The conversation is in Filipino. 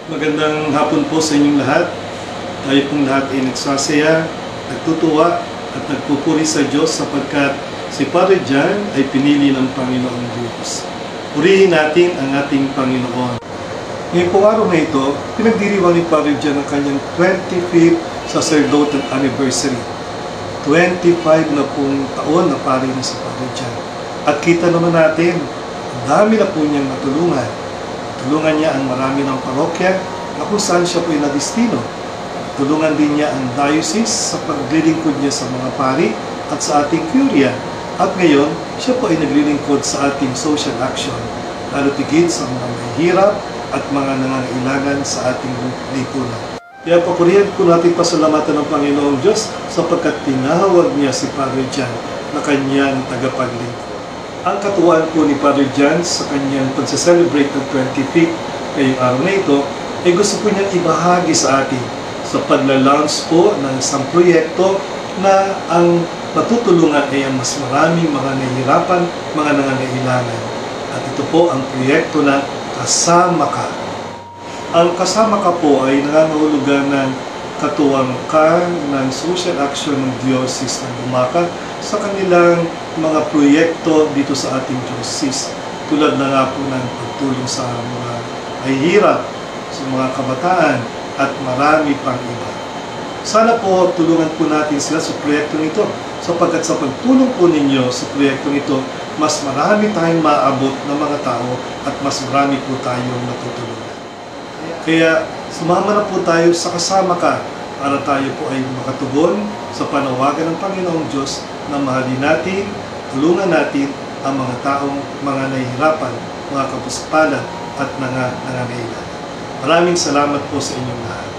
Magandang hapon po sa inyong lahat. Tayo pong lahat ay nagsasaya, nagtutuwa at nagpupuri sa Diyos sapagkat si Padre John ay pinili ng Panginoong Diyos. Purihin natin ang ating Panginoon. Ngayong pong araw na ito, pinagdiriwang ni Padre John ang kanyang 25th sacerdotal anniversary. 25 na pong taon na pari na si Padre John. At kita naman natin, ang dami na po niyang natulungan. Tulungan niya ang marami ng parokya na kung saan siya po ay nadistino. Tulungan din niya ang diocese sa paglilingkod niya sa mga pari at sa ating curia. At ngayon, siya po ay naglilingkod sa ating social action, lalo tigit sa mga mahihirap at mga nangangailangan sa ating lipunan. Kaya papurihan po natin pasalamatan ng Panginoong Diyos sapagkat tinawag niya si Padre John na kanyang tagapaglingkod. Ang katuwaan po ni Padre John sa kanyang pagsa-celebrate ng 25th ngayong araw na ito ay gusto po niyang ibahagi sa atin sa pagla-launch po ng isang proyekto na ang matutulungan ay ang mas maraming mga nahihirapan, mga nangangailangan. At ito po ang proyekto na Kasama Ka. Ang Kasama Ka po ay nangangahulugan ng katuwangkan ng social action ng Diocese ng Bumaca sa kanilang mga proyekto dito sa ating diocese. Tulad na nga po ng pagtulong sa mga mahihirap, sa mga kabataan, at marami pang iba. Sana po tulungan po natin sila sa proyekto nito sapagkat sa pagtulong po ninyo sa proyekto nito, mas marami tayong maaabot ng mga tao at mas marami po tayong matutulungan. Kaya sumama na po tayo sa Kasama Ka para tayo po ay makatugon sa panawagan ng Panginoong Diyos na mahalin natin, tulungan natin ang mga taong mga nahihirapan, mga kapuspalan at nangangailangan. Maraming salamat po sa inyong lahat.